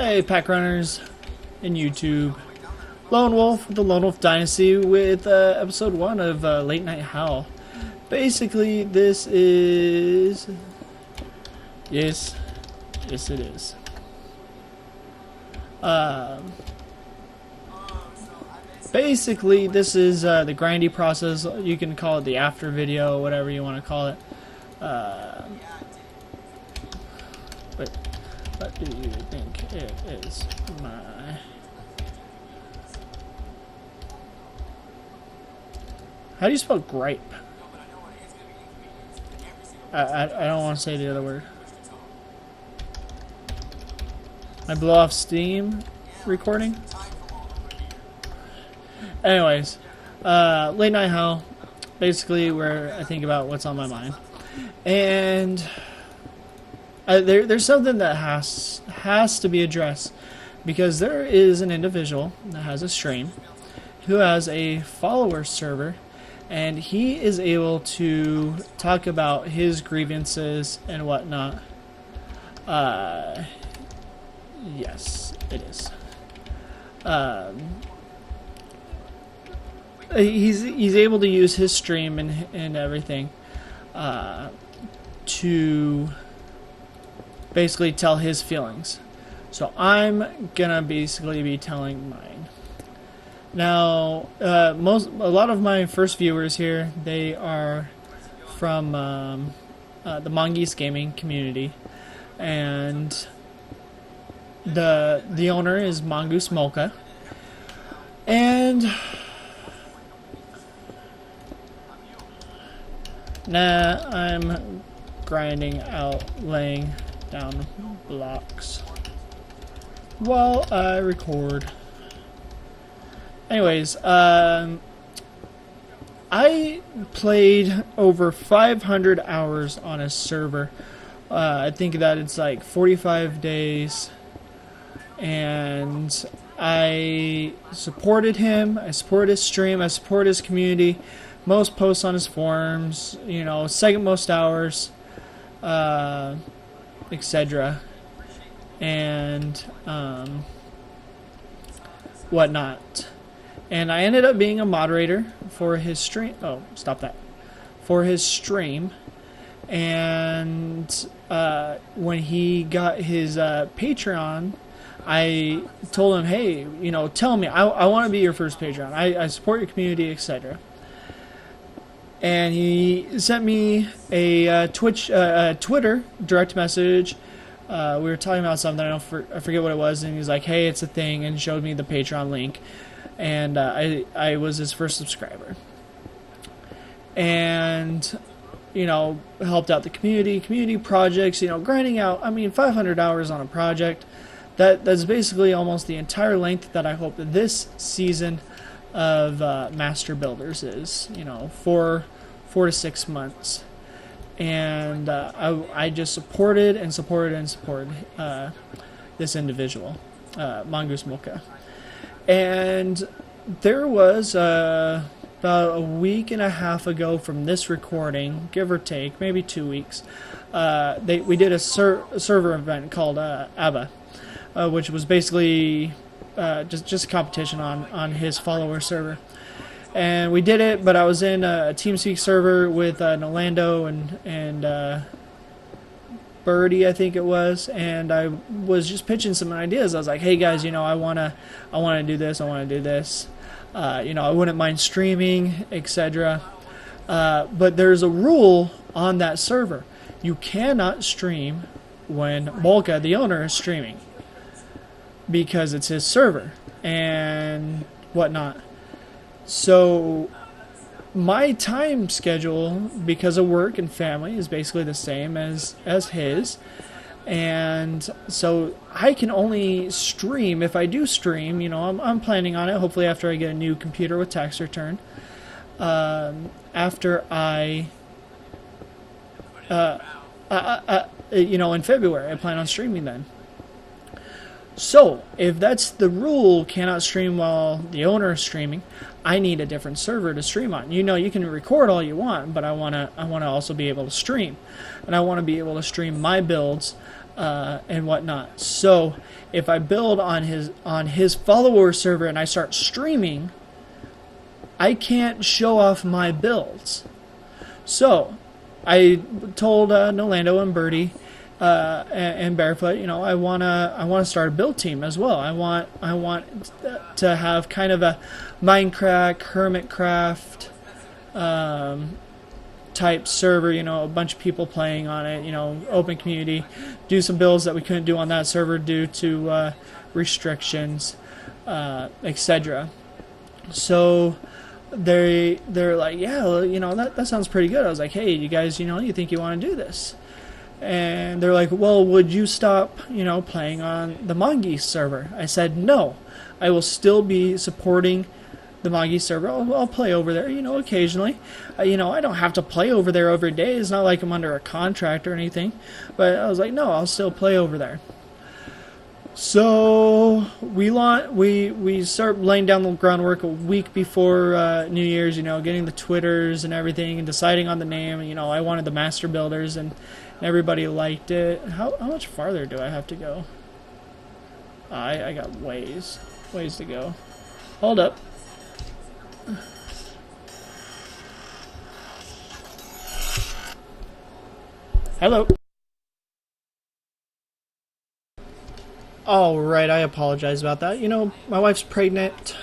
Hey, pack runners and YouTube. Lone Wolf, the Lone Wolf Dynasty, with episode 1 of Late Night Howl. Basically, this is... Yes it is. Basically, this is the grindy process. You can call it the after video, whatever you want to call it. What do you think it is? How do you spell gripe? I don't want to say the other word. I blow off Steam recording. Anyways, Late Night Howl, basically where I think about what's on my mind, and there's something that has to be addressed, because there is an individual that has a stream who has a follower server, and he is able to talk about his grievances and whatnot. Yes, it is. He's able to use his stream and everything to basically tell his feelings. So I'm gonna basically be telling mine. Now, a lot of my first viewers here, they are from the Mongeese Gaming community, and the owner is Mongoose Mocha, and I'm grinding out, laying down blocks while I record. Anyways, I played over 500 hours on a server. I think that it's like 45 days, and I supported him, I support his stream, I support his community, most posts on his forums, you know, second most hours, etc. and whatnot. And I ended up being a moderator for his stream. Oh, stop that. For his stream. And when he got his Patreon, I told him, hey, you know, tell me, I want to be your first Patreon. I support your community, etc. And he sent me a Twitter direct message. We were talking about something, I forget what it was, and he's like, hey, it's a thing, and showed me the Patreon link. And I was his first subscriber. And, you know, helped out the community projects, you know, grinding out, 500 hours on a project. That's basically almost the entire length that I hope that this season of Master Builders is, you know, 4 to 6 months. And I just supported this individual, Mongoose Mocha. And there was about a week and a half ago from this recording, give or take, maybe 2 weeks, we did a server event called ABBA, which was basically just a competition on his follower server. And we did it, but I was in a TeamSpeak server with Nolando and Birdie, I think it was, and I was just pitching some ideas. I was like, hey guys, you know, I wanna do this, you know, I wouldn't mind streaming, etc. But there's a rule on that server. You cannot stream when Molka, the owner, is streaming, because it's his server and whatnot. So my time schedule, because of work and family, is basically the same as his, and so I can only stream, if I do stream, you know, I'm planning on it, hopefully after I get a new computer with tax return, after you know, in February, I plan on streaming then. So, if that's the rule, cannot stream while the owner is streaming, I need a different server to stream on. You know, you can record all you want, but I wanna also be able to stream. And I want to be able to stream my builds and whatnot. So if I build on his follower server and I start streaming, I can't show off my builds. So I told Nolando and Birdie and Barefoot, you know, I wanna start a build team as well. I want to have kind of a Minecraft, Hermitcraft type server, you know, a bunch of people playing on it, you know, open community, do some builds that we couldn't do on that server due to restrictions, etc. So they're like, yeah, well, you know, that sounds pretty good. I was like, hey, you guys, you know, you think you want to do this? And they're like, well, would you stop, you know, playing on the Mongeese server? I said, no, I will still be supporting the Mongeese server. I'll play over there, you know, occasionally. You know, I don't have to play over there every day. It's not like I'm under a contract or anything. But I was like, no, I'll still play over there. So we start laying down the groundwork a week before New Year's, you know, getting the Twitters and everything and deciding on the name. You know, I wanted the Master Builders and everybody liked it. How much farther do I have to go? I got ways to go. Hold up. Hello. All right, I apologize about that. You know, my wife's pregnant.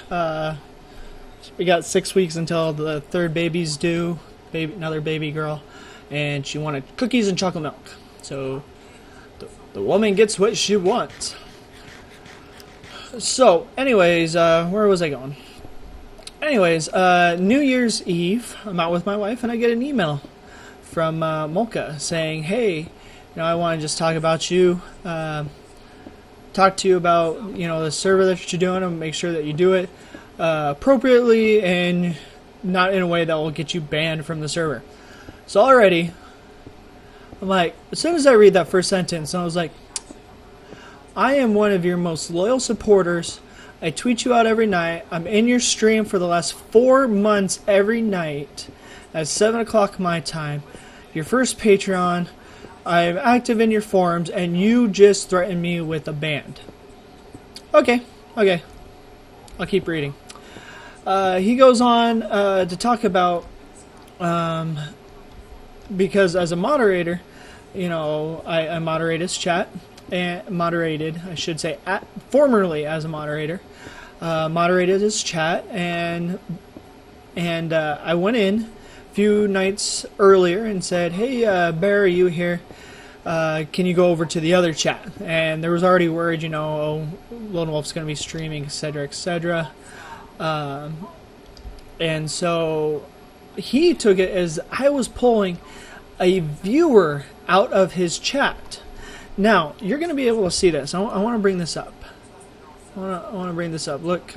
We got 6 weeks until the third baby's due. Another baby girl. And she wanted cookies and chocolate milk. So the woman gets what she wants. So, anyways, where was I going? Anyways, New Year's Eve, I'm out with my wife, and I get an email from Molka saying, hey, you know, I want to just talk about you, talk to you about, you know, the server that you're doing, and make sure that you do it appropriately and not in a way that will get you banned from the server. So already, I'm like, as soon as I read that first sentence, I was like, I am one of your most loyal supporters. I tweet you out every night. I'm in your stream for the last 4 months every night at 7 o'clock my time. Your first Patreon. I'm active in your forums, and you just threatened me with a ban. Okay. I'll keep reading. He goes on to talk about, because as a moderator, you know, I moderate his chat. And moderated, I should say, formerly as a moderator, moderated his chat, and I went in a few nights earlier and said, hey, Bear, are you here? Can you go over to the other chat? And there was already word, you know, oh, Lone Wolf's going to be streaming, etc., etc. And so he took it as I was pulling a viewer out of his chat. Now, you're going to be able to see this. I want to bring this up. I want to bring this up. Look,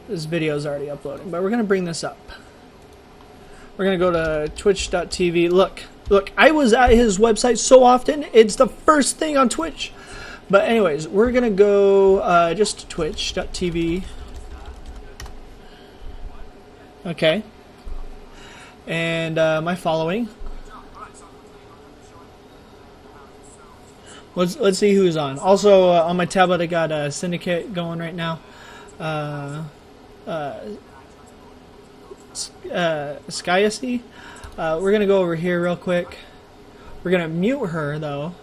this video is already uploading, but we're going to bring this up. We're going to go to twitch.tv. Look, I was at his website so often, it's the first thing on Twitch. But anyways, we're going to go just to twitch.tv. Okay. And my following. Let's see who's on. Also, on my tablet, I got a Syndicate going right now. Skyasy. We're going to go over here real quick. We're going to mute her, though.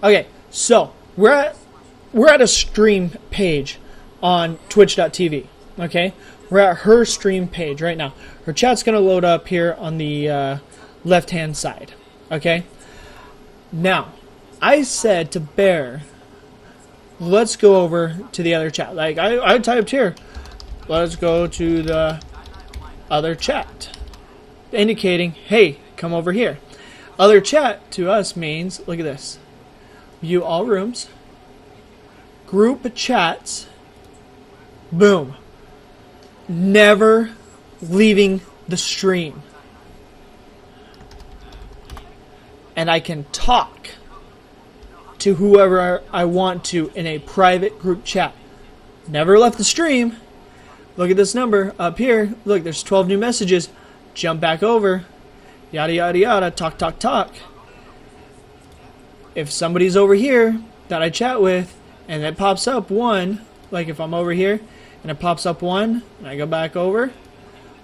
Okay, so we're at a stream page on twitch.tv. Okay? We're at her stream page right now. Her chat's going to load up here on the left-hand side. Okay? Now, I said to Bear, let's go over to the other chat. Like, I typed here, let's go to the other chat. Indicating, hey, come over here. Other chat to us means, look at this. View all rooms. Group chats. Boom. Never leaving the stream. And I can talk to whoever I want to in a private group chat. Never left the stream. Look at this number up here. Look, there's 12 new messages. Jump back over. yada yada yada, talk talk talk. If somebody's over here that I chat with and it pops up one, like if I'm over here and it pops up one and I go back over,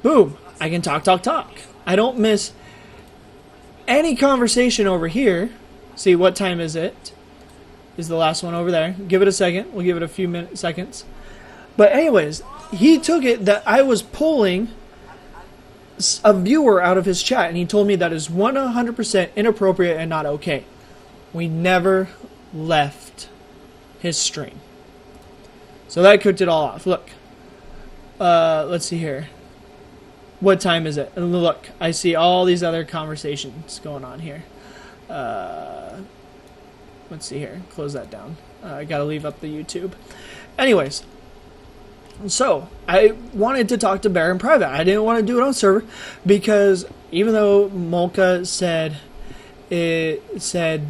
boom, I can talk talk talk. I don't miss any conversation over here. See, what time is it? Is the last one over there. Give it a second. We'll give it a few seconds. But anyways, he took it that I was pulling a viewer out of his chat, and he told me that is 100% inappropriate and not okay. We never left his stream. So that cooked it all off. Look. Let's see here. What time is it? And look, I see all these other conversations going on here. Let's see here. Close that down. I gotta leave up the YouTube. Anyways. So, I wanted to talk to Bear in private. I didn't want to do it on server because even though Molka said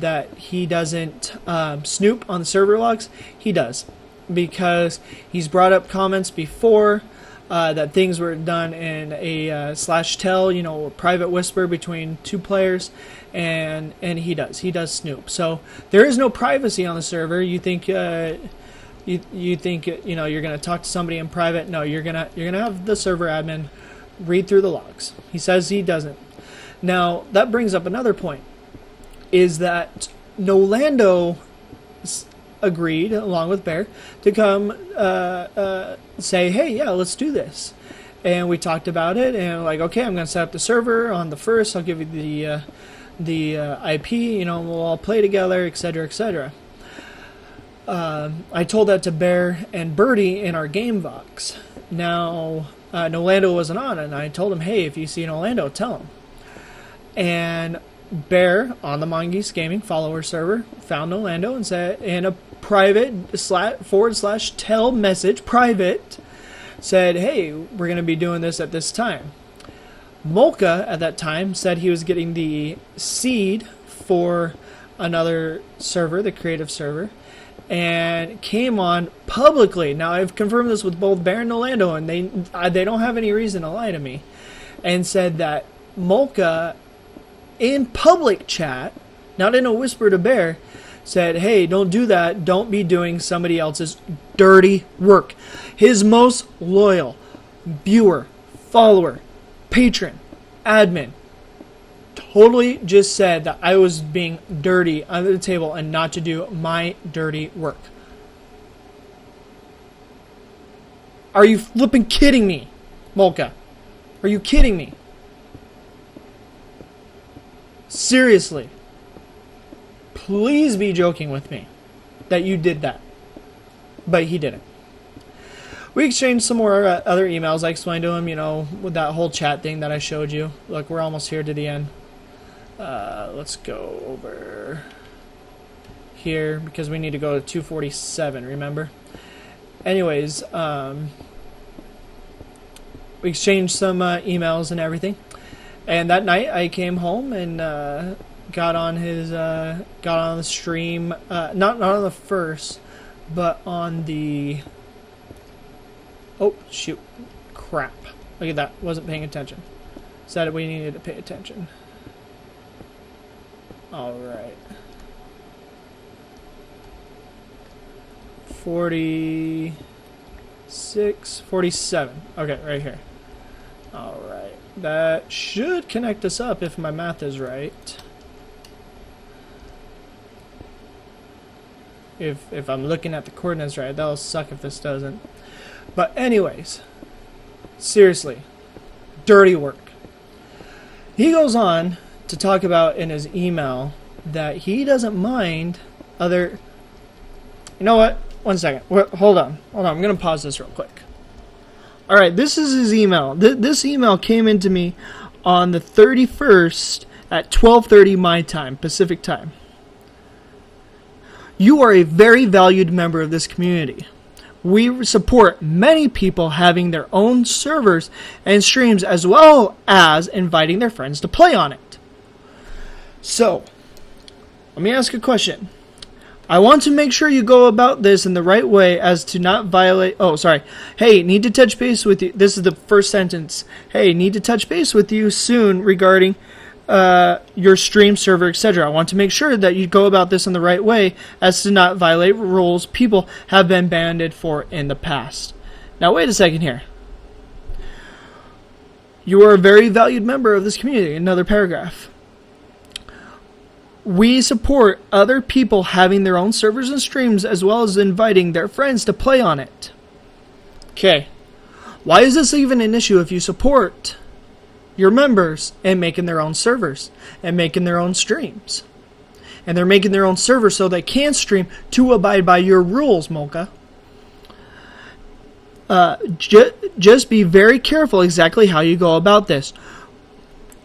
that he doesn't snoop on the server logs, he does. Because he's brought up comments before that things were done in a /tell, you know, a private whisper between two players, and he does snoop. So there is no privacy on the server. You think you think you know you're gonna talk to somebody in private? No, you're gonna have the server admin read through the logs. He says he doesn't. Now that brings up another point, is that Nolando agreed, along with Bear, to come say, hey, yeah, let's do this. And we talked about it, and like, okay, I'm going to set up the server on the 1st. I'll give you the IP, you know, we'll all play together, etc., etc. I told that to Bear and Birdie in our game vox. Now, Nolando wasn't on, and I told him, hey, if you see Nolando, tell him. And Bear on the Mongeese Gaming follower server found Nolando and said in a private / tell message, private, said, hey, we're going to be doing this at this time. Molka at that time said he was getting the seed for another server, the creative server, and came on publicly. Now I've confirmed this with both Bear and Nolando, and they don't have any reason to lie to me, and said that Molka in public chat, not in a whisper to Bear, said, hey, don't do that. Don't be doing somebody else's dirty work. His most loyal viewer, follower, patron, admin, totally just said that I was being dirty under the table and not to do my dirty work. Are you flipping kidding me, Molka? Are you kidding me? Seriously. Please be joking with me that you did that. But he didn't. We exchanged some more other emails. I explained to him, you know, with that whole chat thing that I showed you. Look, we're almost here to the end. Let's go over here because we need to go to 247, remember? Anyways, we exchanged some emails and everything. And that night I came home and got on the stream, not on the 1st, but on the, oh shoot, crap, look at that, wasn't paying attention. Said we needed to pay attention. Alright. 46, 47, okay, right here. Alright, that should connect us up if my math is right. If I'm looking at the coordinates right, that'll suck if this doesn't. But anyways, seriously, dirty work. He goes on to talk about in his email that he doesn't mind other... You know what? One second. Hold on. I'm going to pause this real quick. Alright, this is his email. This email came into me on the 31st at 12:30 my time, Pacific time. You are a very valued member of this community. We support many people having their own servers and streams as well as inviting their friends to play on it. So, let me ask a question. I want to make sure you go about this in the right way as to not violate... Oh, sorry. Hey, need to touch base with you. This is the first sentence. Hey, need to touch base with you soon regarding your stream server, etc. I want to make sure that you go about this in the right way as to not violate rules people have been banned for in the past. Now, wait a second here. You are a very valued member of this community. Another paragraph. We support other people having their own servers and streams as well as inviting their friends to play on it. Okay. Why is this even an issue if you support your members and making their own servers and making their own streams? And they're making their own servers so they can stream to abide by your rules, Mocha. Just be very careful exactly how you go about this.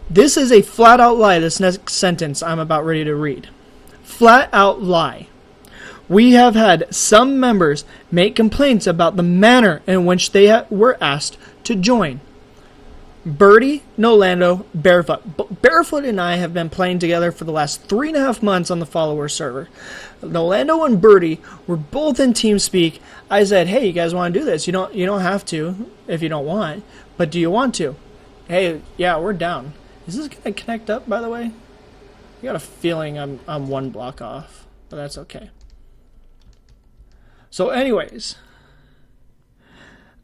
This is a flat out lie, this next sentence I'm about ready to read. Flat out lie. We have had some members make complaints about the manner in which they were asked to join. Birdie, Nolando, Barefoot. Barefoot and I have been playing together for the last 3.5 months on the follower server. Nolando and Birdie were both in TeamSpeak. I said, hey, you guys want to do this? You don't have to if you don't want, but do you want to? Hey, yeah, we're down. Is this going to connect up, by the way? I got a feeling I'm one block off, but that's okay. So anyways,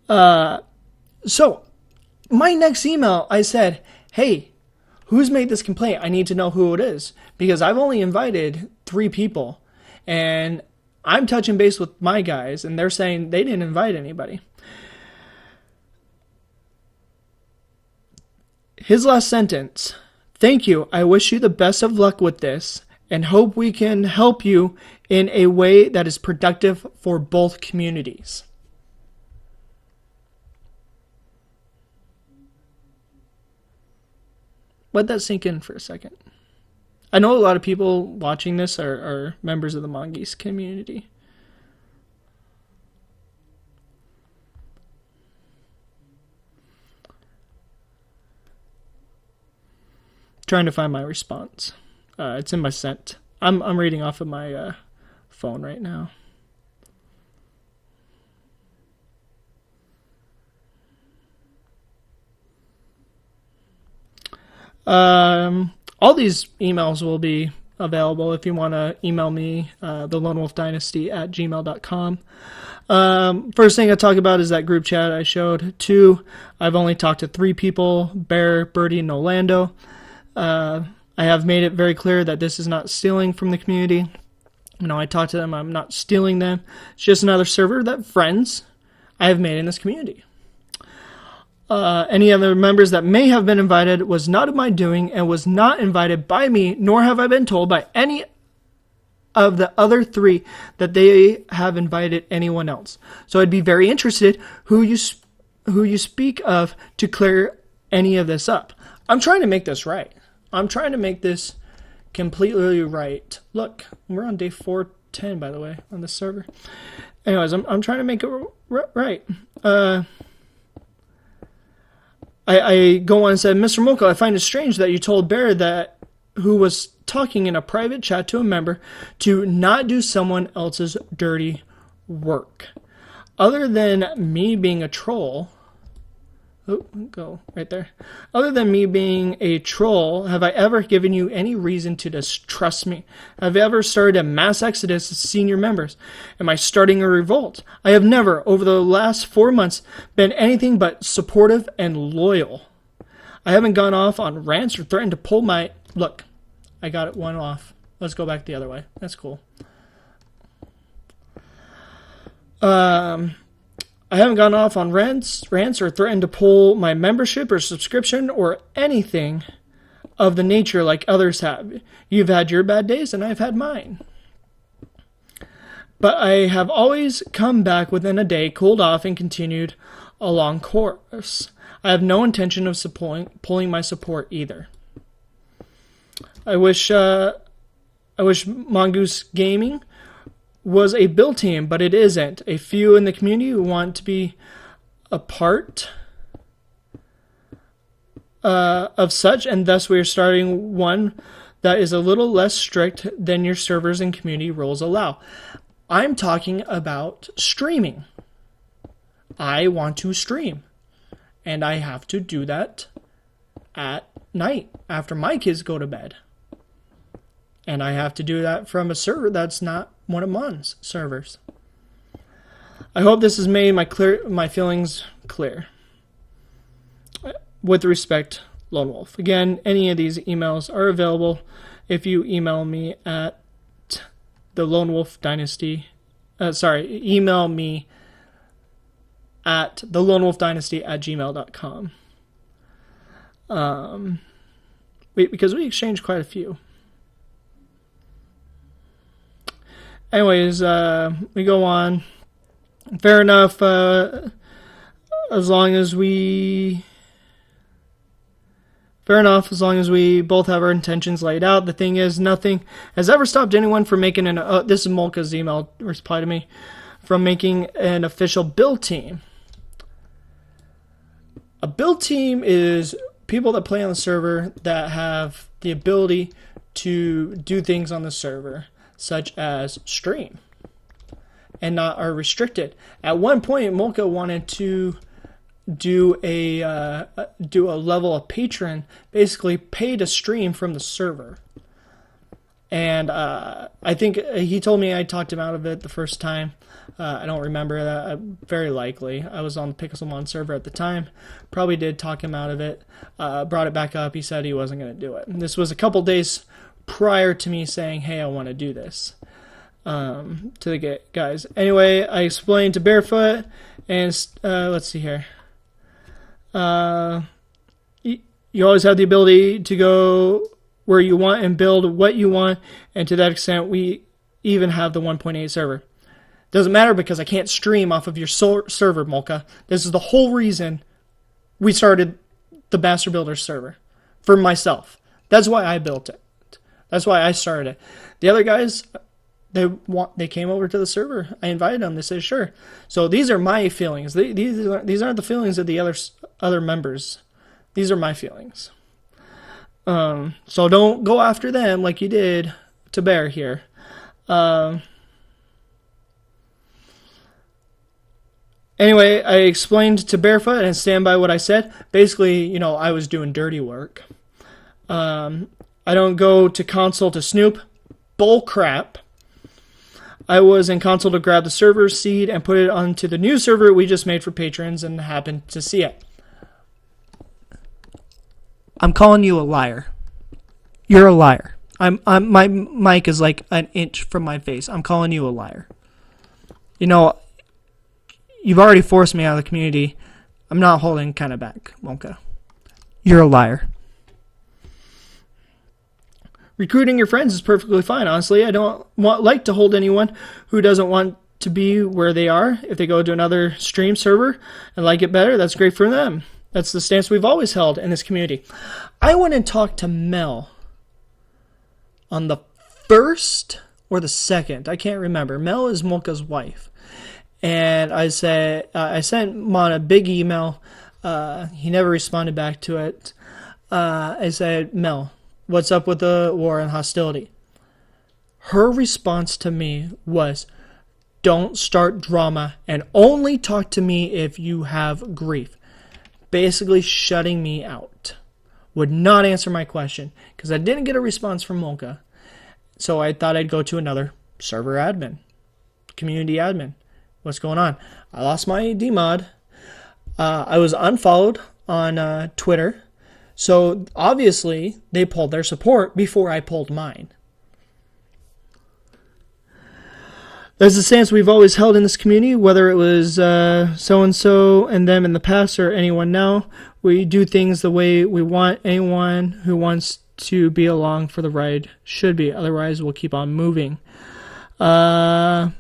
so my next email, I said, hey, who's made this complaint? I need to know who it is because I've only invited 3 people and I'm touching base with my guys and they're saying they didn't invite anybody. His last sentence, thank you. I wish you the best of luck with this and hope we can help you in a way that is productive for both communities. Let that sink in for a second. I know a lot of people watching this are members of the Mongeese community. Trying to find my response. It's in my sent. I'm reading off of my phone right now. All these emails will be available if you want to email me, thelonewolfdynasty@gmail.com. First thing I talk about is that group chat I showed. 2, I've only talked to 3 people, Bear, Birdie, and Nolando. I have made it very clear that this is not stealing from the community. I talked to them, I'm not stealing them. It's just another server that friends I have made in this community. Any other members that may have been invited was not of my doing and was not invited by me, nor have I been told by any of the other 3 that they have invited anyone else. So I'd be very interested who you speak of to clear any of this up. I'm trying to make this right. I'm trying to make this completely right. Look, we're on day 410, by the way, on this server. Anyways, I'm trying to make it right. I go on and said, Mr. Mocha, I find it strange that you told Bear that who was talking in a private chat to a member to not do someone else's dirty work. Other than me being a troll, go right there. Other than me being a troll, have I ever given you any reason to distrust me? Have I ever started a mass exodus of senior members? Am I starting a revolt? I have never, over the last 4 months, been anything but supportive and loyal. I haven't gone off on rants or threatened to pull my... Look, I got it one off. Let's go back the other way. That's cool. I haven't gone off on rants or threatened to pull my membership or subscription or anything of the nature like others have. You've had your bad days and I've had mine. But I have always come back within a day, cooled off, and continued a long course. I have no intention of pulling my support either. I wish Mongeese Gaming was a build team, but it isn't. A few in the community who want to be a part of such, and thus we are starting one that is a little less strict than your servers and community rules allow. I'm talking about streaming. I want to stream, and I have to do that at night after my kids go to bed. And I have to do that from a server that's not one of Mon's servers. I hope this has made my feelings clear. With respect, Lone Wolf. Again, any of these emails are available if you email me at the Lone Wolf Dynasty. Email me at the Lone Wolf Dynasty at gmail.com. Because we exchanged quite a few. Anyways, we go on. Fair enough, as long as we both have our intentions laid out. The thing is, nothing has ever stopped anyone from making this is Molka's email reply to me, from making an official build team. A build team is people that play on the server that have the ability to do things on the server, such as stream, and not are restricted. At one point, Molka wanted to do a level of patron, basically pay to stream from the server. And I think he told me I talked him out of it the first time. I don't remember that. Very likely. I was on the Pixelmon server at the time. Probably did talk him out of it. Brought it back up. He said he wasn't going to do it. And this was a couple days prior to me saying, hey, I want to do this to the guys. Anyway, I explained to Barefoot, and let's see here. You always have the ability to go where you want and build what you want, and to that extent, we even have the 1.8 server. Doesn't matter because I can't stream off of your server, Molka. This is the whole reason we started the Master Builder server, for myself. That's why I built it. That's why I started it. The other guys, they came over to the server. I invited them. They said sure. So these are my feelings. These aren't the feelings of the other members. These are my feelings. So don't go after them like you did to Bear here. Anyway, I explained to Barefoot and stand by what I said. Basically, I was doing dirty work. I don't go to console to snoop. Bull crap. I was in console to grab the server seed and put it onto the new server we just made for patrons and happened to see it. I'm calling you a liar. You're a liar. My mic is like an inch from my face. I'm calling you a liar. You've already forced me out of the community. I'm not holding kind of back, Wonka. You're a liar. Recruiting your friends is perfectly fine, honestly. I don't like to hold anyone who doesn't want to be where they are. If they go to another stream server and like it better, that's great for them. That's the stance we've always held in this community. I went and talked to Mel on the 1st or the 2nd. I can't remember. Mel is Molka's wife. And I said, I sent Mon a big email. He never responded back to it. I said, Mel, what's up with the war and hostility? Her response to me was, don't start drama and only talk to me if you have grief. Basically shutting me out. Would not answer my question because I didn't get a response from Molka. So I thought I'd go to another server admin, community admin. What's going on? I lost my DMod. I was unfollowed on Twitter. So obviously they pulled their support before I pulled mine. That's the stance we've always held in this community, whether it was so-and-so and them in the past or anyone now. We do things the way we want. Anyone who wants to be along for the ride should be. Otherwise, we'll keep on moving. What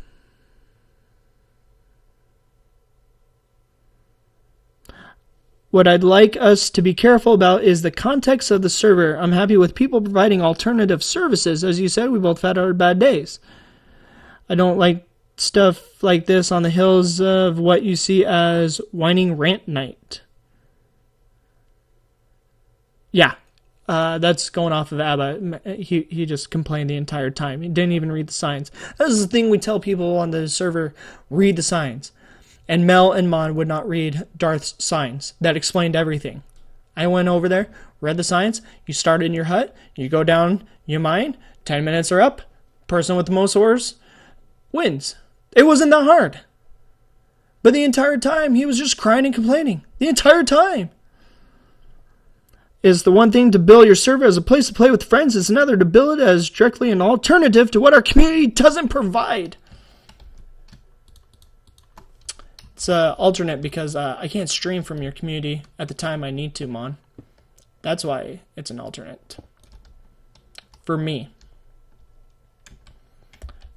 I'd like us to be careful about is the context of the server. I'm happy with people providing alternative services. As you said, we both had our bad days. I don't like stuff like this on the hills of what you see as whining rant night. Yeah, that's going off of Abba. He just complained the entire time. He didn't even read the signs. That is the thing we tell people on the server, read the signs. And Mel and Mon would not read Darth's signs. That explained everything. I went over there, Read the signs. You start in your hut. You go down. You mine. 10 minutes are up. Person with the most ores wins. It wasn't that hard. But the entire time, he was just crying and complaining. The entire time. Is the one thing to build your server as a place to play with friends. It's another to build it as directly an alternative to what our community doesn't provide. It's alternate because I can't stream from your community at the time I need to, Mon. That's why it's an alternate. For me.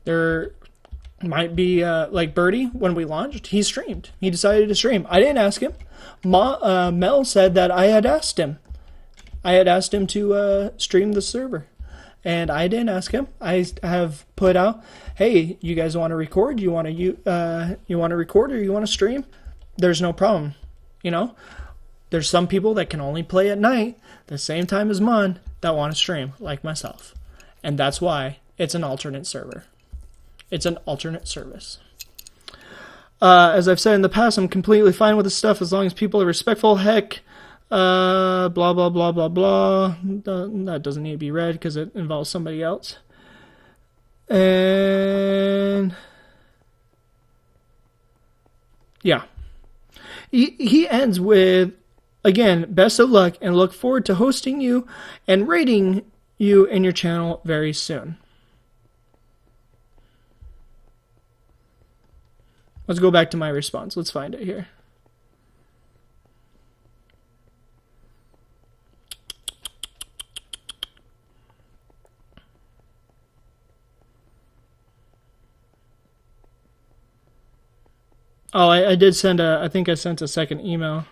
There might be, like Birdie, when we launched, he streamed. He decided to stream. I didn't ask him. Mel said that I had asked him. I had asked him to stream the server. And I didn't ask him. I have put out, hey, you guys want to record? You want to record or you want to stream? There's no problem. You know, there's some people that can only play at night, the same time as Mon, that want to stream, like myself. And that's why it's an alternate server. It's an alternate service. As I've said in the past, I'm completely fine with this stuff as long as people are respectful. Heck, blah, blah, blah, blah, blah. That doesn't need to be read because it involves somebody else. And yeah. He ends with, again, best of luck and look forward to hosting you and rating you and your channel very soon. Let's go back to my response. Let's find it here. Oh, I did send I think I sent a second email.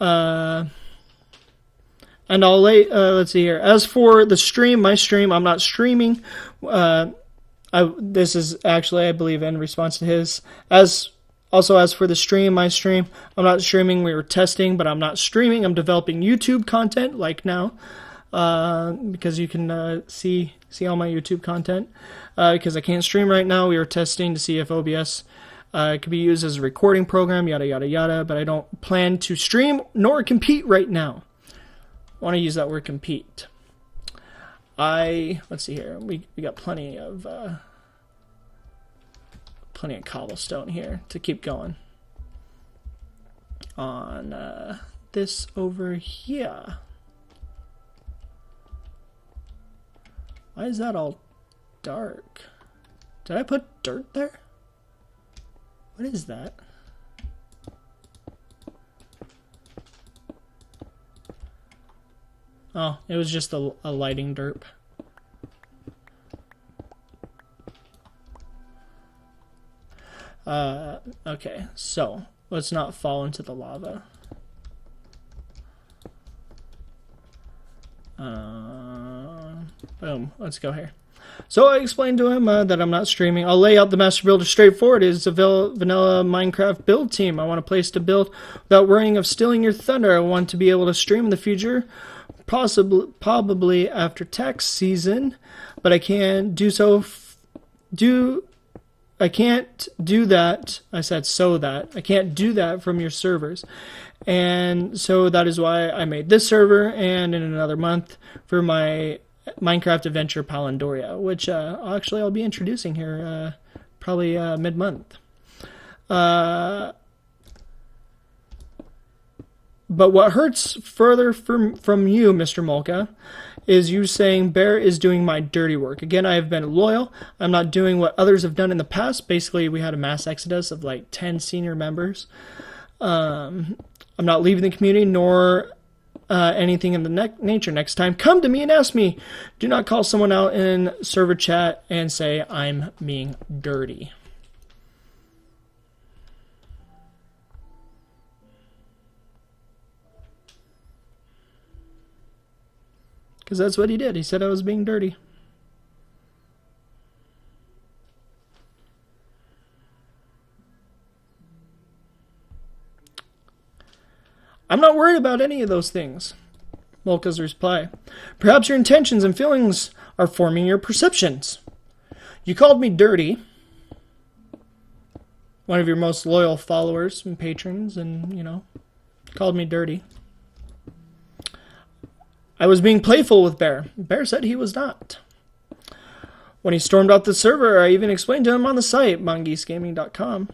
And I'll let's see here. As for the stream, my stream, I'm not streaming. This is actually, I believe, in response to his. As for the stream, my stream, I'm not streaming. We were testing, but I'm not streaming. I'm developing YouTube content, like now, because you can see all my YouTube content. Because I can't stream right now. We were testing to see if OBS could be used as a recording program, yada, yada, yada. But I don't plan to stream nor compete right now. I want to use that word compete. Let's see here. We got plenty of cobblestone here to keep going on this over here. Why is that all dark? Did I put dirt there? What is that? Oh, it was just a lighting derp. Okay, so let's not fall into the lava. Boom, let's go here. So I explained to him that I'm not streaming. I'll lay out the master builder straightforward. It's a vanilla Minecraft build team. I want a place to build without worrying of stealing your thunder. I want to be able to stream in the future, probably after tax season, but I can't do so. I can't do that. I said so that I can't do that from your servers, and so that is why I made this server. And in another month for my Minecraft Adventure Palandoria, which actually I'll be introducing here probably mid-month. But what hurts further from you, Mr. Molka, is you saying Bear is doing my dirty work. Again, I have been loyal. I'm not doing what others have done in the past. Basically, we had a mass exodus of like 10 senior members. I'm not leaving the community nor anything in the nature. Next time, come to me and ask me. Do not call someone out in server chat and say I'm being dirty. Because that's what he did. He said I was being dirty. I'm not worried about any of those things. Molka's reply. Perhaps your intentions and feelings are forming your perceptions. You called me dirty. One of your most loyal followers and patrons, and, called me dirty. I was being playful with Bear. Bear said he was not. When he stormed out the server, I even explained to him on the site, mongeesegaming.com,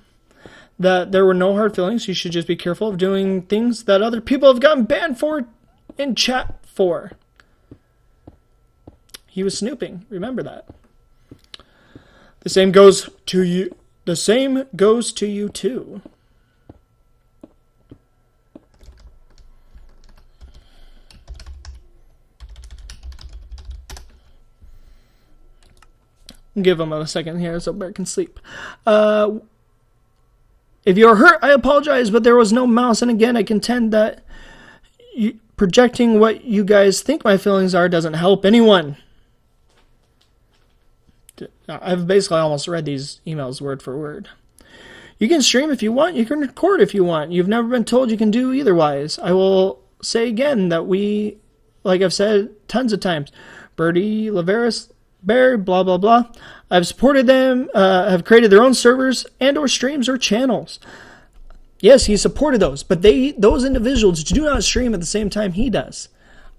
that there were no hard feelings. You should just be careful of doing things that other people have gotten banned for in chat for. He was snooping. Remember that. The same goes to you. The same goes to you too. Give him a second here so Bear can sleep. If you're hurt, I apologize, but there was no mouse. And again, I contend that projecting what you guys think my feelings are doesn't help anyone. I've basically almost read these emails word for word. You can stream if you want. You can record if you want. You've never been told you can do eitherwise. I will say again that we, like I've said tons of times, Birdie, Laveris, Bear, blah, blah, blah. I've supported them, have created their own servers and or streams or channels. Yes, he supported those, but those individuals do not stream at the same time he does.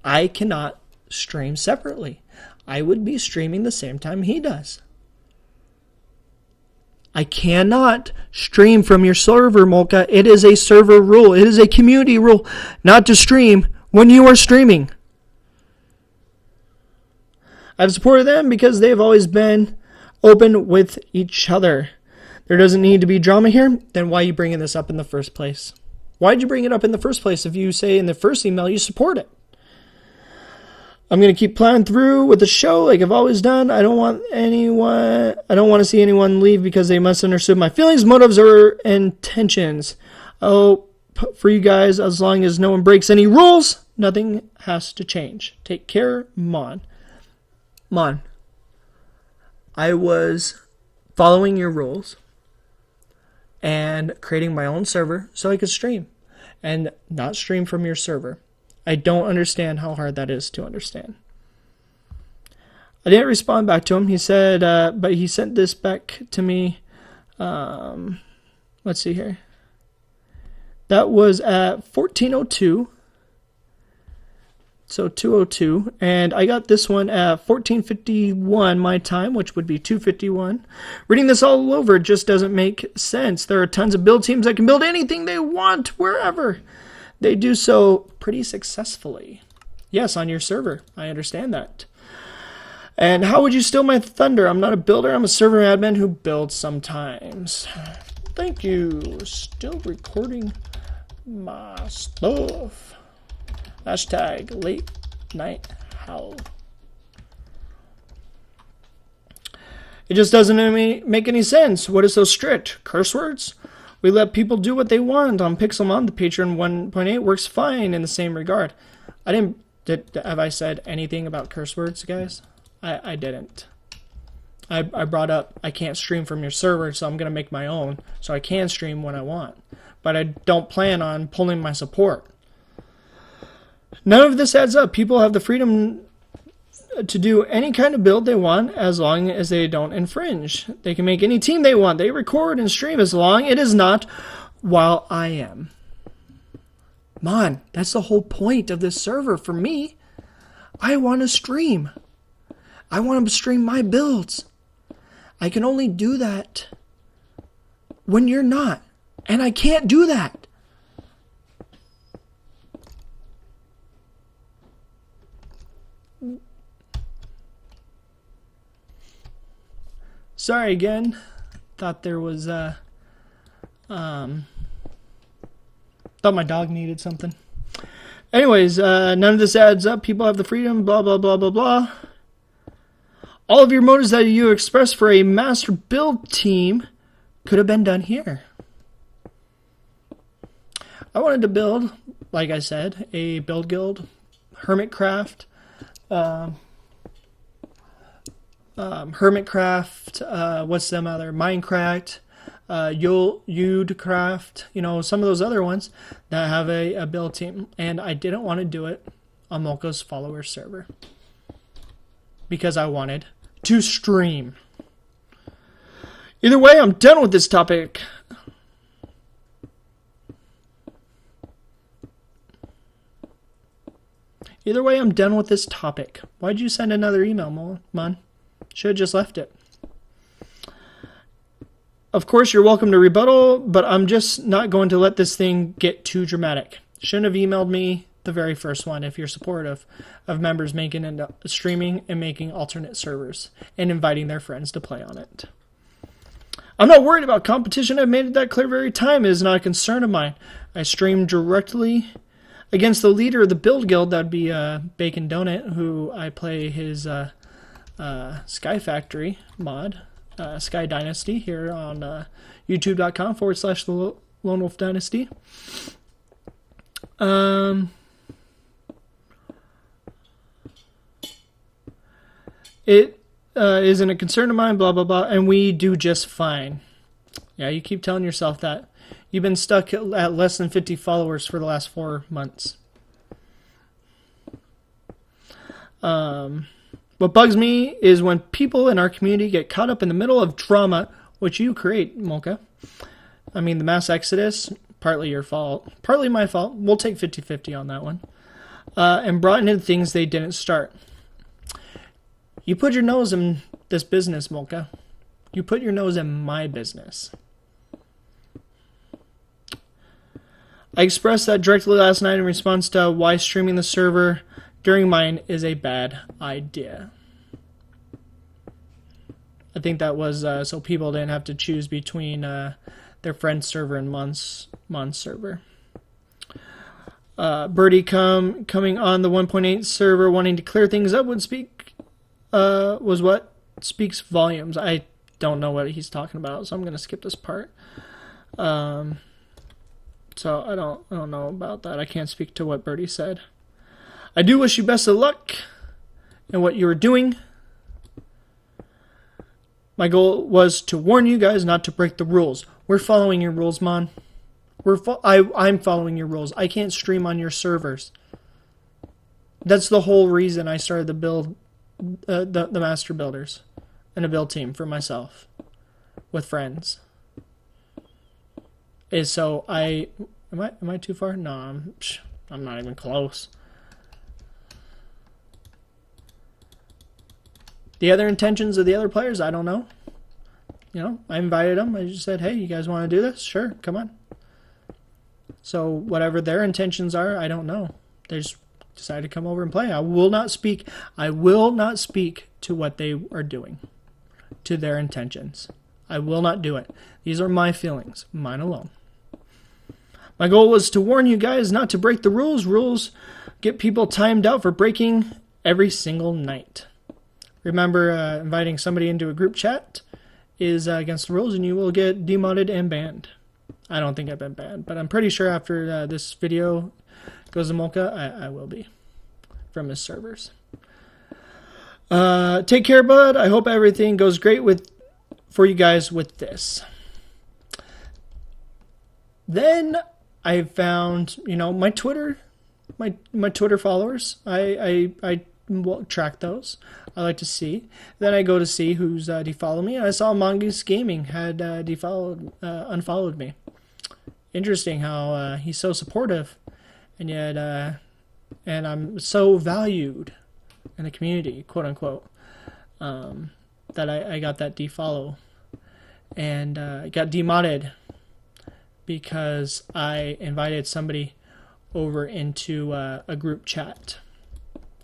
I cannot stream separately. I would be streaming the same time he does. I cannot stream from your server, Molka. It is a server rule. It is a community rule not to stream when you are streaming. I've supported them because they've always been open with each other. There doesn't need to be drama here. Then why are you bringing this up in the first place? Why did you bring it up in the first place if you say in the first email you support it? I'm going to keep plowing through with the show like I've always done. I don't want to see anyone leave because they misunderstood my feelings, motives, or intentions. Oh, for you guys, as long as no one breaks any rules, nothing has to change. Take care, Mon. Mon, I was following your rules and creating my own server so I could stream and not stream from your server. I don't understand how hard that is to understand. I didn't respond back to him. He said, but he sent this back to me. Let's see here. That was at 14:02. So 2:02. And I got this one at 14:51 my time, which would be 2:51. Reading this all over just doesn't make sense. There are tons of build teams that can build anything they want, wherever. They do so pretty successfully. Yes, on your server. I understand that. And how would you steal my thunder? I'm not a builder. I'm a server admin who builds sometimes. Thank you. Still recording my stuff. Hashtag late night howl. It just doesn't make any sense. What is so strict? Curse words? We let people do what they want on Pixelmon. The Patreon 1.8 works fine in the same regard. Have I said anything about curse words, guys? I didn't. I brought up I can't stream from your server, so I'm going to make my own, so I can stream when I want. But I don't plan on pulling my support. None of this adds up. People have the freedom to do any kind of build they want as long as they don't infringe. They can make any team they want. They record and stream as long as it is not while I am. Man, that's the whole point of this server for me. I want to stream. I want to stream my builds. I can only do that when you're not. And I can't do that. Sorry again. Thought there was thought my dog needed something. Anyways, none of this adds up. People have the freedom, blah blah blah blah blah. All of your motives that you expressed for a master build team could have been done here. I wanted to build, like I said, a build guild, Hermitcraft, what's them other, Minecraft, Udecraft, some of those other ones that have a build team. And I didn't want to do it on Molko's follower server because I wanted to stream. Either way, I'm done with this topic. Either way, I'm done with this topic. Why'd you send another email, Mon? Should have just left it. Of course, you're welcome to rebuttal, but I'm just not going to let this thing get too dramatic. Shouldn't have emailed me the very first one if you're supportive of members making into streaming and making alternate servers and inviting their friends to play on it. I'm not worried about competition. I've made it that clear every time. It is not a concern of mine. I stream directly against the leader of the Build Guild. That'd be Bacon Donut, who I play his Sky Factory mod, Sky Dynasty, here on youtube.com/the Lone Wolf Dynasty. It isn't a concern of mine, blah, blah, blah, and we do just fine. Yeah, you keep telling yourself that. You've been stuck at less than 50 followers for the last 4 months. What bugs me is when people in our community get caught up in the middle of drama, which you create, Mocha. I mean, the mass exodus, partly your fault, partly my fault. We'll take 50-50 on that one. And brought into things they didn't start. You put your nose in this business, Mocha. You put your nose in my business. I expressed that directly last night in response to why streaming the server during mine is a bad idea. I think that was so people didn't have to choose between their friend's server and Mon's server. Birdie coming on the 1.8 server wanting to clear things up was what speaks volumes. I don't know what he's talking about, so I'm going to skip this part. So I don't know about that. I can't speak to what Birdie said. I do wish you best of luck in what you were doing. My goal was to warn you guys not to break the rules. We're following your rules, Mon. I'm following your rules. I can't stream on your servers. That's the whole reason I started the build, the master builders, and a build team for myself with friends. Is so am I too far? No, I'm not even close. The other intentions of the other players, I don't know. You know, I invited them. I just said, hey, you guys want to do this? Sure, come on. So whatever their intentions are, I don't know. They just decided to come over and play. I will not speak to what they are doing, to their intentions. I will not do it. These are my feelings, mine alone. My goal was to warn you guys not to break the rules. Rules get people timed out for breaking every single night. Remember, inviting somebody into a group chat is against the rules, and you will get demodded and banned. I don't think I've been banned, but I'm pretty sure after this video goes to Mocha, I will be from his servers. Take care, bud. I hope everything goes great for you guys with this. Then I found, my Twitter, my Twitter followers. I track those. I like to see. Then I go to see who's defollowed me. And I saw Mongeese Gaming had unfollowed me. Interesting how he's so supportive, and yet, and I'm so valued in the community, quote unquote, that I got that defollow, and got demodded because I invited somebody over into a group chat.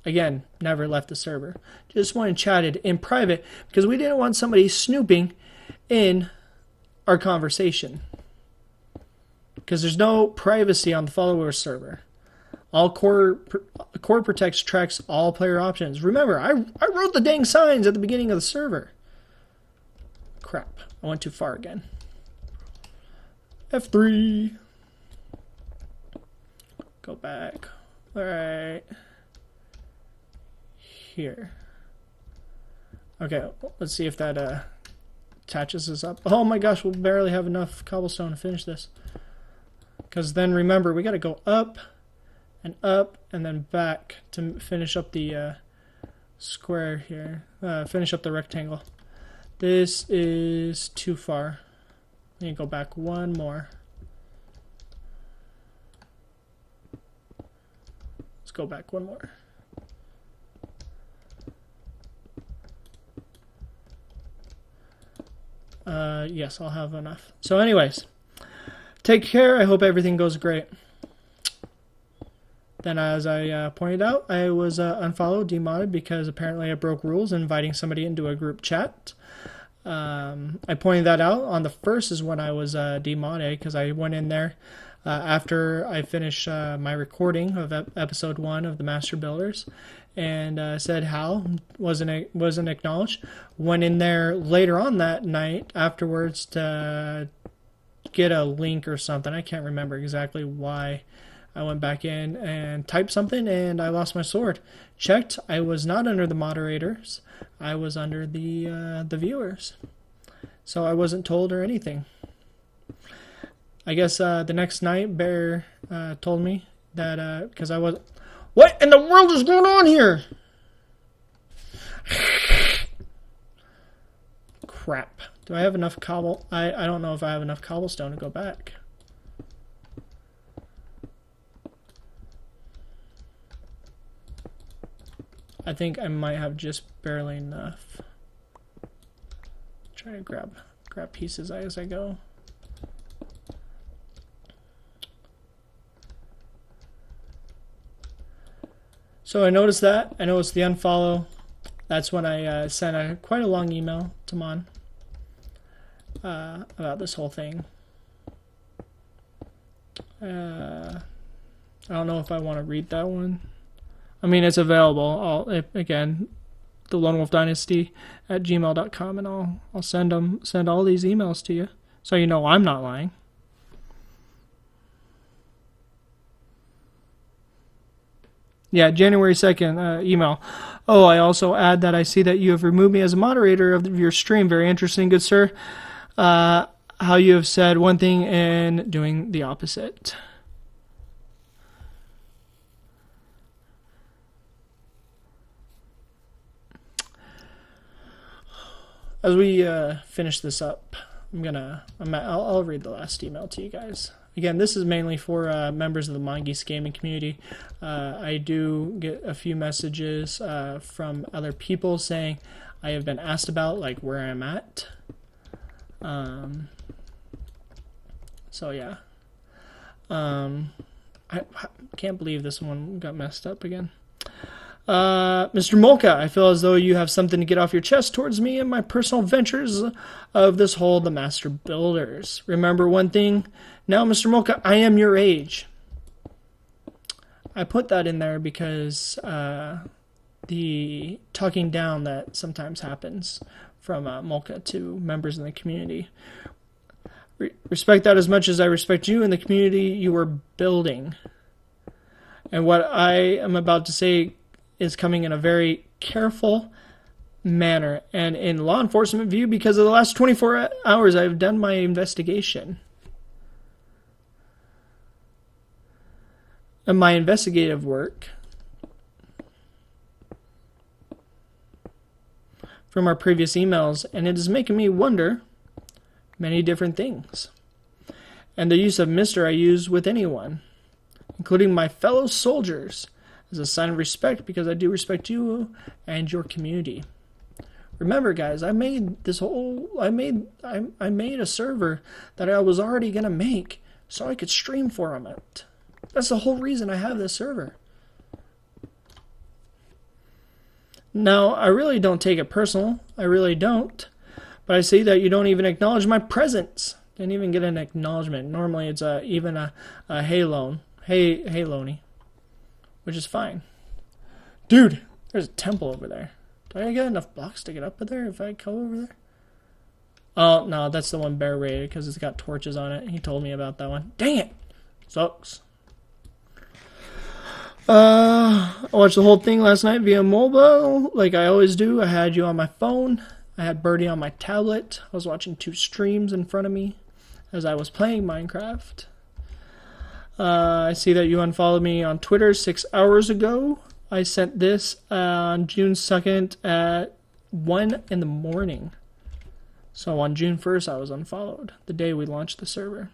Again, never left the server. Just went and chatted in private because we didn't want somebody snooping in our conversation. Because there's no privacy on the follower server. All core protects tracks all player options. Remember, I wrote the dang signs at the beginning of the server. Crap, I went too far again. F3. Go back. Alright. Here. Okay, let's see if that attaches us up. Oh my gosh, we'll barely have enough cobblestone to finish this. Because then remember, we got to go up and then back to finish up the square here. Finish up the rectangle. This is too far. We need to go back one more. Let's go back one more. Yes, I'll have enough. So anyways, take care. I hope everything goes great. Then, as I pointed out, I was unfollowed, demodded, because apparently I broke rules inviting somebody into a group chat. I pointed that out on the 1st is when I was demodded, because I went in there after I finished my recording of episode 1 of the Master Builders, and said how wasn't acknowledged. Went in there later on that night afterwards to get a link or something. I can't remember exactly why. I went back in and typed something, and I lost my sword. Checked, I was not under the moderators. I was under the viewers. So I wasn't told or anything. I guess the next night, Bear told me that because I was... What in the world is going on here? Crap. Do I have enough cobble? I don't know if I have enough cobblestone to go back. I think I might have just barely enough. Try to grab pieces as I go. So I noticed that. I noticed the unfollow. That's when I sent quite a long email to Mon about this whole thing. I don't know if I want to read that one. I mean, it's available. Again, the Lone Wolf Dynasty at gmail.com, and I'll send all these emails to you, so you know I'm not lying. Yeah, January 2nd email. Oh, I also add that I see that you have removed me as a moderator of your stream. Very interesting, good sir. How you have said one thing and doing the opposite. As we finish this up, I'll read the last email to you guys. Again, this is mainly for members of the Mongeese Gaming community. I do get a few messages from other people saying I have been asked about, like, where I'm at. So yeah. I can't believe this one got messed up again. Mr. Molka, I feel as though you have something to get off your chest towards me and my personal ventures of this whole The Master Builders. Remember one thing. Now, Mr. Molka, I am your age. I put that in there because the talking down that sometimes happens from Molka to members in the community. Respect that as much as I respect you and the community you are building. And what I am about to say is coming in a very careful manner and in law enforcement view because of the last 24 hours I've done my investigation. And my investigative work from our previous emails, and it is making me wonder many different things. And the use of Mr. I use with anyone, including my fellow soldiers, as a sign of respect because I do respect you and your community. Remember, guys, I made a server that I was already gonna make so I could stream from it. That's the whole reason I have this server. Now, I really don't take it personal. I really don't. But I see that you don't even acknowledge my presence. Didn't even get an acknowledgement. Normally, it's even a hey Loney. Which is fine. Dude, there's a temple over there. Do I get enough blocks to get up there if I go over there? Oh, no, that's the one Bear raided because it's got torches on it. He told me about that one. Dang it! Sucks. I watched the whole thing last night via mobile, like I always do. I had you on my phone. I had Birdie on my tablet. I was watching 2 streams in front of me as I was playing Minecraft. I see that you unfollowed me on Twitter 6 hours ago. I sent this on June 2nd at 1 in the morning. So on June 1st, I was unfollowed, the day we launched the server.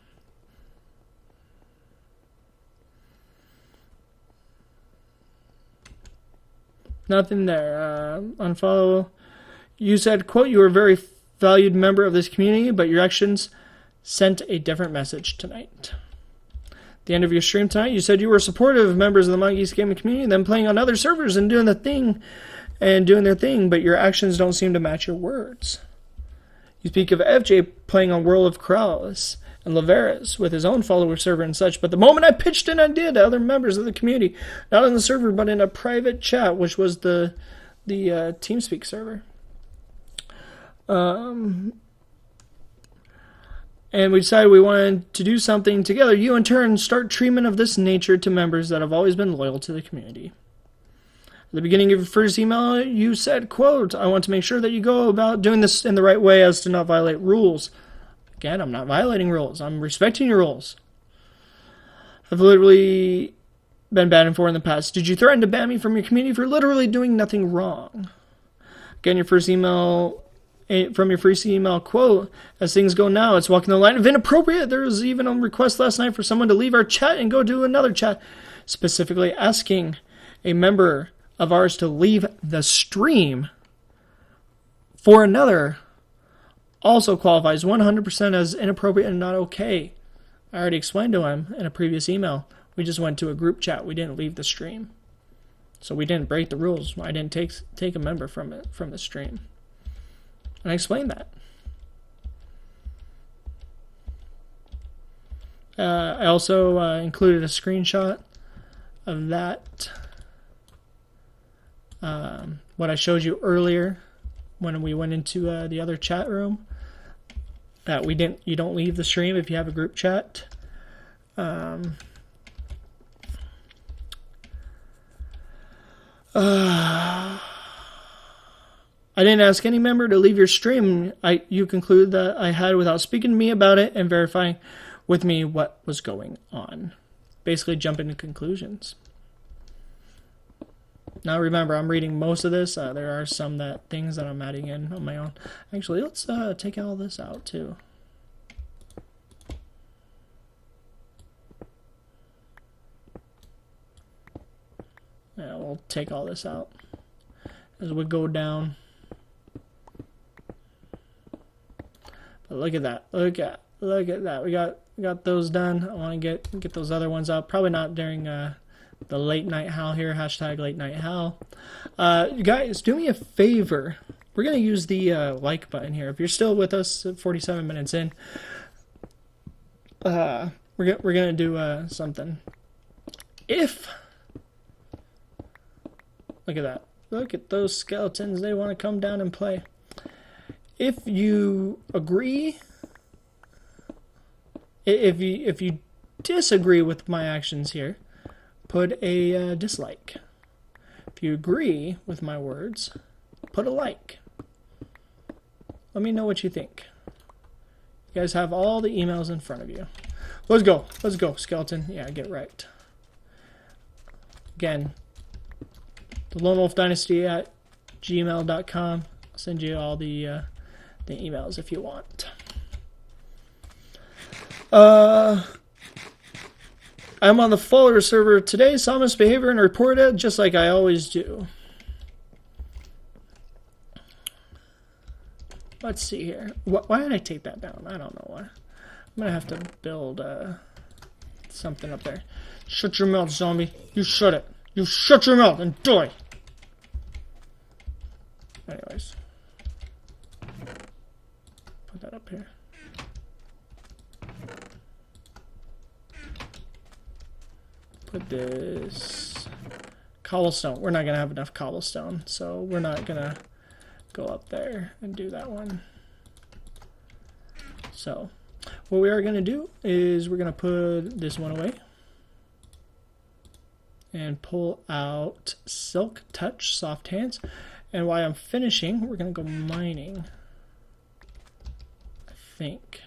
Nothing there. Unfollow. You said, quote, you were very valued member of this community, but your actions sent a different message tonight. At the end of your stream tonight, you said you were supportive of members of the Mongeese Gaming community, then playing on other servers and doing their thing, but your actions don't seem to match your words. You speak of FJ playing on World of Corrales and Laveras with his own follower server and such, but the moment I pitched an idea to other members of the community, not on the server but in a private chat, which was the TeamSpeak server, and we decided we wanted to do something together, you in turn start treatment of this nature to members that have always been loyal to the community. At the beginning of your first email, you said, quote, I want to make sure that you go about doing this in the right way as to not violate rules. Again, I'm not violating rules. I'm respecting your rules. I've literally been banned for in the past. Did you threaten to ban me from your community for literally doing nothing wrong? Again, your first email, quote, as things go now, it's walking the line of inappropriate. There was even a request last night for someone to leave our chat and go do another chat, specifically asking a member of ours to leave the stream for another also qualifies 100% as inappropriate and not okay. I already explained to him in a previous email. We just went to a group chat. We didn't leave the stream. So we didn't break the rules. I didn't take a member from the stream. And I explained that. I also included a screenshot of that. What I showed you earlier when we went into the other chat room. That you don't leave the stream if you have a group chat. I didn't ask any member to leave your stream. You concluded that I had without speaking to me about it and verifying with me what was going on. Basically jumping to conclusions. Now remember, I'm reading most of this. There are some things that I'm adding in on my own. Actually, let's take all this out too. Yeah, we'll take all this out as we go down. But look at that. Look at that. We got those done. I want to get those other ones out. Probably not during the late night Hal here, hashtag late night Hal. Guys, do me a favor. We're going to use the like button here. If you're still with us at 47 minutes in, we're going to do something. Look at that. Look at those skeletons. They want to come down and play. If you agree, if you disagree with my actions here, put a dislike. If you agree with my words, put a like. Let me know what you think. You guys have all the emails in front of you. Let's go, skeleton. Yeah, get right. Again, the Lone Wolf Dynasty at gmail.com. I'll send you all the emails if you want. I'm on the follower server today, saw misbehavior and reported it just like I always do. Let's see here. Why did I take that down? I don't know why. I'm going to have to build something up there. Shut your mouth, zombie. You shut it. You shut your mouth and die. Anyways. Put that up here. Put this cobblestone. We're not going to have enough cobblestone, so we're not going to go up there and do that one. So what we are going to do is we're going to put this one away and pull out Silk Touch Soft Hands. And while I'm finishing, we're going to go mining, I think.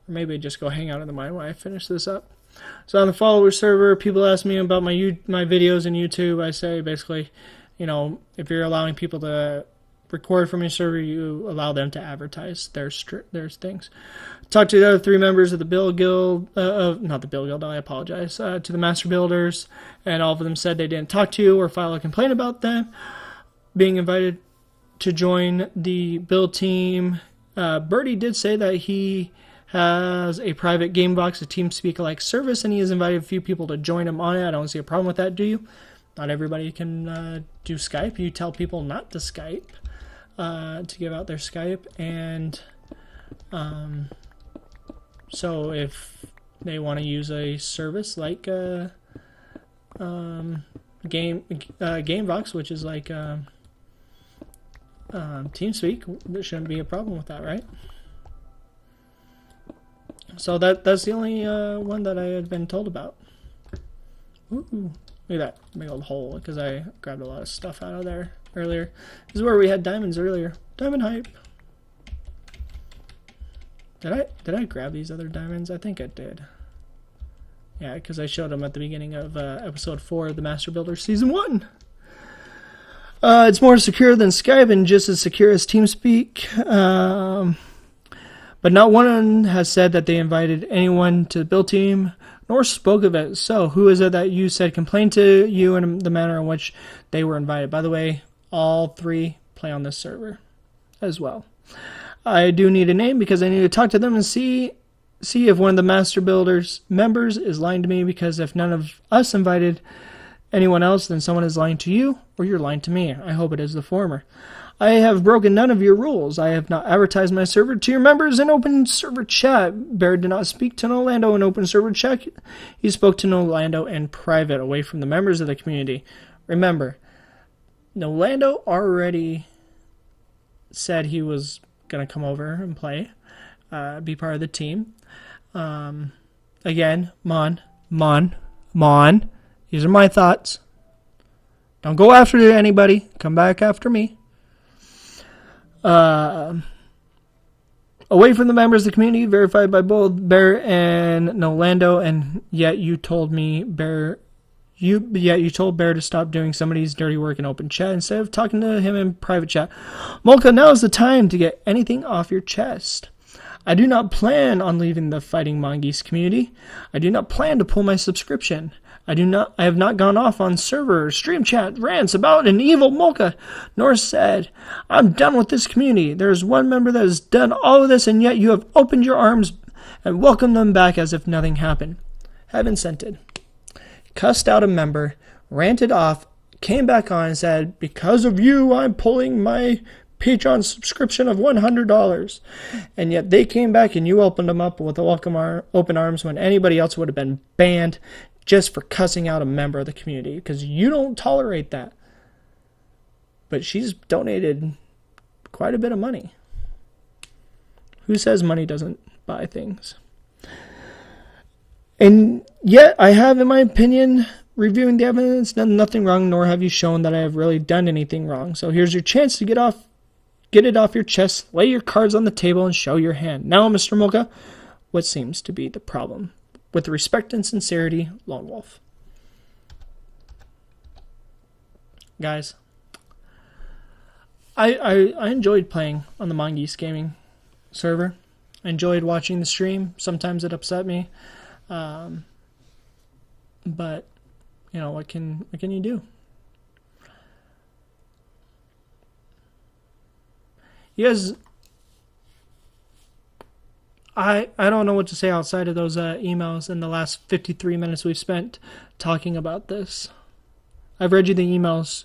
Or maybe just go hang out in the mine while I finish this up. So on the follower server, people ask me about my videos in YouTube. I say basically, you know, if you're allowing people to record from your server, you allow them to advertise their things. Talked to the other 3 members of the Build Guild, not the Build Guild, I apologize, to the Master Builders, and all of them said they didn't talk to you or file a complaint about them being invited to join the build team. Birdie did say that he has a private game box, a TeamSpeak-like service, and he has invited a few people to join him on it. I don't see a problem with that, do you? Not everybody can do Skype. You tell people not to Skype, to give out their Skype, and so if they want to use a service like Gamebox, which is like TeamSpeak, there shouldn't be a problem with that, right? So that's the only one that I had been told about. Ooh, look at that big old hole, because I grabbed a lot of stuff out of there earlier. This is where we had diamonds earlier. Diamond hype. Did I grab these other diamonds? I think I did. Yeah, because I showed them at the beginning of episode 4 of the Master Builder Season 1. It's more secure than Skype and just as secure as TeamSpeak. But not one has said that they invited anyone to the build team, nor spoke of it. So, who is it that you said complained to you in the manner in which they were invited? By the way, all 3 play on this server as well. I do need a name because I need to talk to them and see if one of the Master Builders members is lying to me, because if none of us invited anyone else, then someone is lying to you or you're lying to me. I hope it is the former. I have broken none of your rules. I have not advertised my server to your members in open server chat. Bear did not speak to Nolando in open server chat. He spoke to Nolando in private, away from the members of the community. Remember, Nolando already said he was going to come over and play, be part of the team. Again, Mon. These are my thoughts. Don't go after anybody. Come back after me. Away from the members of the community, verified by both Bear and Nolando, and yet you told me you told Bear to stop doing somebody's dirty work in open chat instead of talking to him in private chat. Molka, now is the time to get anything off your chest. I do not plan on leaving the Fighting Mongeese community. I do not plan to pull my subscription. I have not gone off on server, stream chat, rants about an evil Molka, nor said, I'm done with this community. There is one member that has done all of this, and yet you have opened your arms and welcomed them back as if nothing happened. Heaven sent it. Cussed out a member, ranted off, came back on and said, because of you, I'm pulling my Patreon subscription of $100. And yet they came back and you opened them up with open arms when anybody else would have been banned just for cussing out a member of the community, because you don't tolerate that. But she's donated quite a bit of money. Who says money doesn't buy things? And yet I have, in my opinion, reviewing the evidence, done nothing wrong, nor have you shown that I have really done anything wrong. So here's your chance to get it off your chest, lay your cards on the table, and show your hand. Now, Mr. Molka, what seems to be the problem? With respect and sincerity, Lone Wolf. Guys, I enjoyed playing on the Mongeese Gaming server. I enjoyed watching the stream. Sometimes it upset me. But, you know, what can you do? You guys, I don't know what to say outside of those emails in the last 53 minutes we've spent talking about this. I've read you the emails.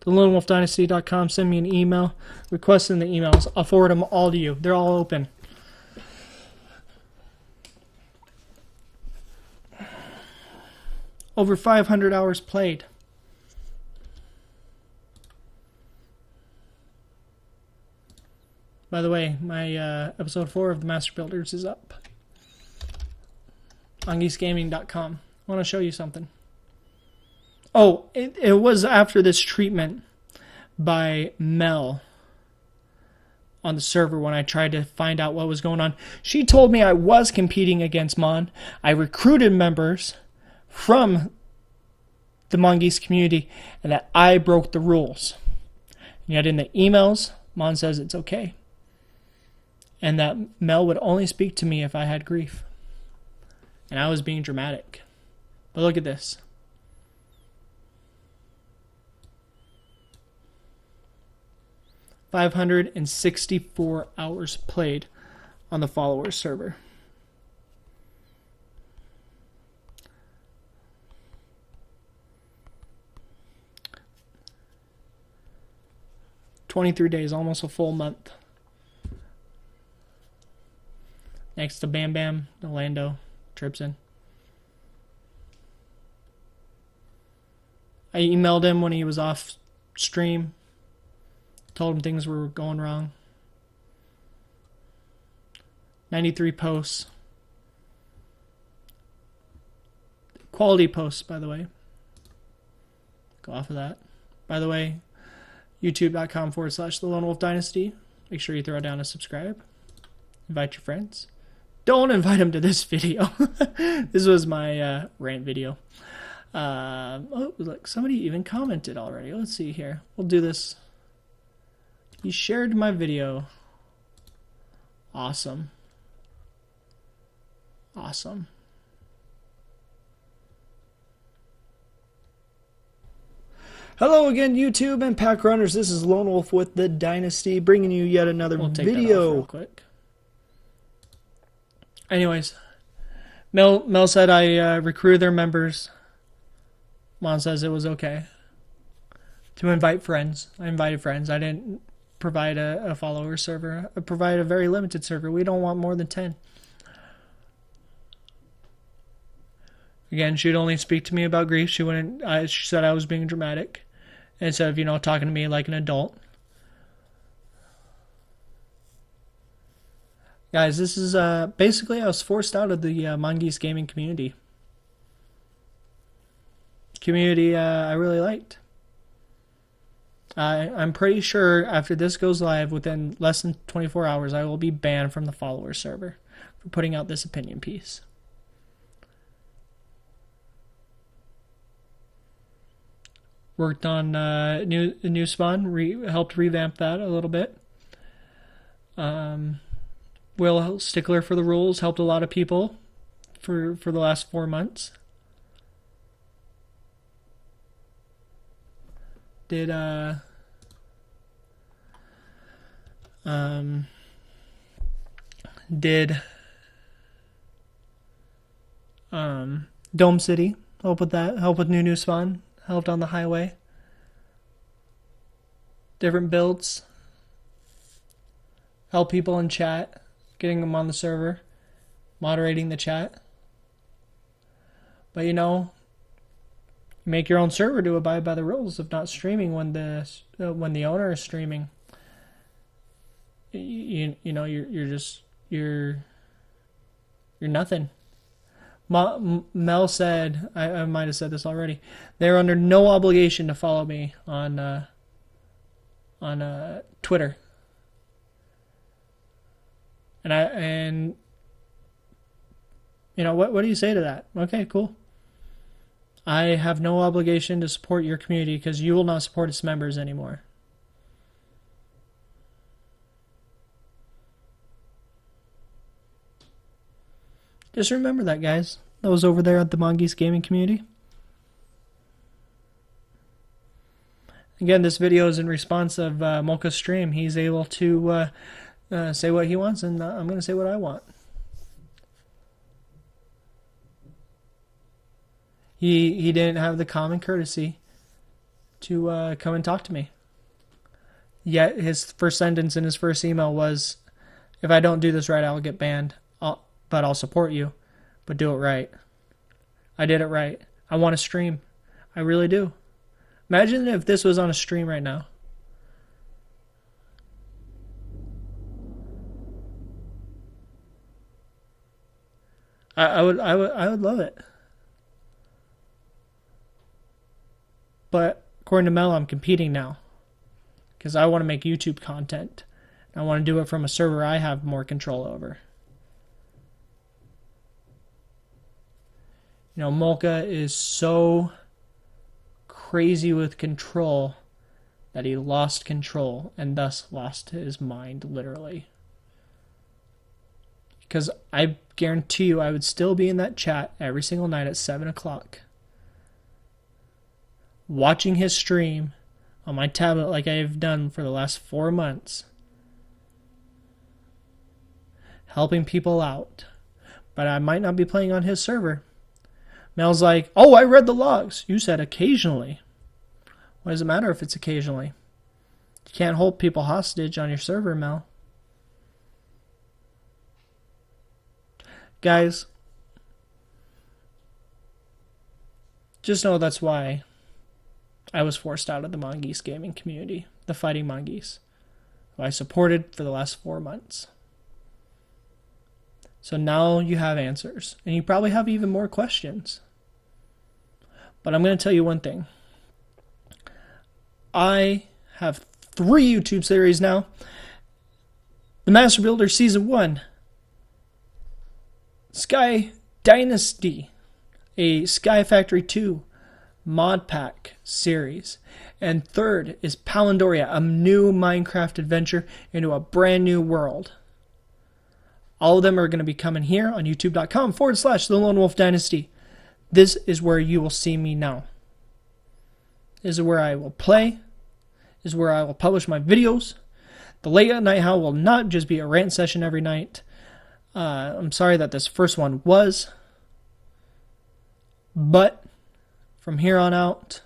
TheLoneWolfDynasty.com, send me an email requesting the emails. I'll forward them all to you. They're all open. Over 500 hours played. By the way, my episode 4 of the Master Builders is up. MongeeseGaming.com. I want to show you something. Oh, it was after this treatment by Mel on the server when I tried to find out what was going on. She told me I was competing against Mon. I recruited members from the Mongeese community and that I broke the rules. And yet in the emails, Mon says it's okay. And that Mel would only speak to me if I had grief. And I was being dramatic. But look at this. 564 hours played on the followers server. $23, almost a full month. Next to Bam Bam, Orlando, Tripson. I emailed him when he was off stream. Told him things were going wrong. 93 posts. Quality posts, by the way. Go off of that. By the way, youtube.com/The Lone Wolf Dynasty. Make sure you throw down a subscribe. Invite your friends. Don't invite them to this video. This was my rant video. Oh, look, somebody even commented already. Let's see here. We'll do this. You shared my video. Awesome. Awesome. Hello again, YouTube and pack runners. This is Lone Wolf with the Dynasty, bringing you yet another video. Real quick. Anyways, Mel said I recruited their members. Mom says it was okay to invite friends. I invited friends. I didn't provide a follower server. I provided a very limited server. We don't want more than 10. Again, she'd only speak to me about grief. She wouldn't. She said I was being dramatic instead of talking to me like an adult. Guys, this is basically I was forced out of the Mongeese Gaming community. Community I really liked. I'm pretty sure after this goes live, within less than 24 hours, I will be banned from the follower server for putting out this opinion piece. Worked on new spawn, helped revamp that a little bit. Will stickler for the rules, helped a lot of people for the last 4 months. Did Dome City, help with that, help with new spawn, helped on the highway. Different builds, help people in chat, getting them on the server, moderating the chat. But make your own server to abide by the rules of not streaming when the owner is streaming. You're nothing. Mel said, I might have said this already, they're under no obligation to follow me on Twitter. And what do you say to that? Okay, cool. I have no obligation to support your community because you will not support its members anymore. Just remember that, guys. That was over there at the Mongeese Gaming community. Again, this video is in response of Mocha's stream. He's able to say what he wants, and I'm going to say what I want. He didn't have the common courtesy to come and talk to me. Yet his first sentence in his first email was, if I don't do this right, I'll get banned. But I'll support you. But do it right. I did it right. I want to stream. I really do. Imagine if this was on a stream right now. I would love it. But according to Mel, I'm competing now because I want to make YouTube content. I want to do it from a server I have more control over. Mocha is so crazy with control that he lost control and thus lost his mind, literally. Because I guarantee you I would still be in that chat every single night at 7 o'clock. Watching his stream, on my tablet like I've done for the last 4 months, helping people out. But I might not be playing on his server. Mel's like, oh, I read the logs. You said occasionally. What does it matter if it's occasionally? You can't hold people hostage on your server, Mel. Guys, just know that's why I was forced out of the Mongeese Gaming community, the Fighting Mongeese, who I supported for the last 4 months. So now you have answers, and you probably have even more questions. But I'm going to tell you one thing. I have 3 YouTube series now. The Master Builder Season 1. Sky Dynasty, a Sky Factory 2 mod pack series. And third is Palandoria, a new Minecraft adventure into a brand new world. All of them are going to be coming here on youtube.com/The Lone Wolf Dynasty. This is where you will see me now. This is where I will play. This is where I will publish my videos. The Late at Night Howl will not just be a rant session every night. I'm sorry that this first one was. But from here on out,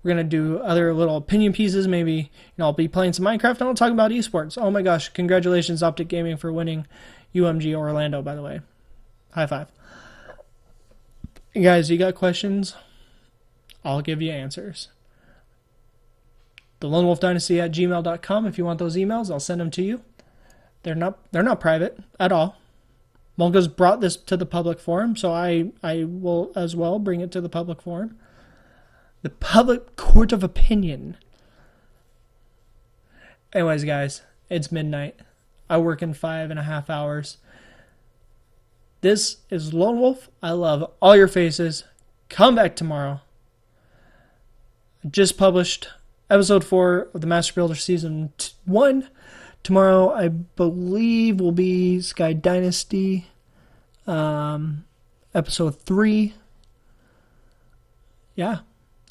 we're going to do other little opinion pieces. Maybe I'll be playing some Minecraft and I'll talk about esports. Oh my gosh, congratulations Optic Gaming for winning UMG Orlando, by the way. High five. You guys, you got questions? I'll give you answers. TheLoneWolfDynasty@gmail.com. If you want those emails, I'll send them to you. They're not private at all. Mulga's brought this to the public forum, so I will as well bring it to the public forum. The public court of opinion. Anyways, guys, it's midnight. I work in 5.5 hours. This is Lone Wolf. I love all your faces. Come back tomorrow. I just published episode 4 of the Master Builder Season 1. Tomorrow, I believe, will be Sky Dynasty, episode 3. Yeah.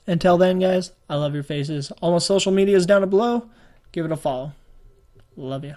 Until then, guys, I love your faces. All my social media is down below. Give it a follow. Love you.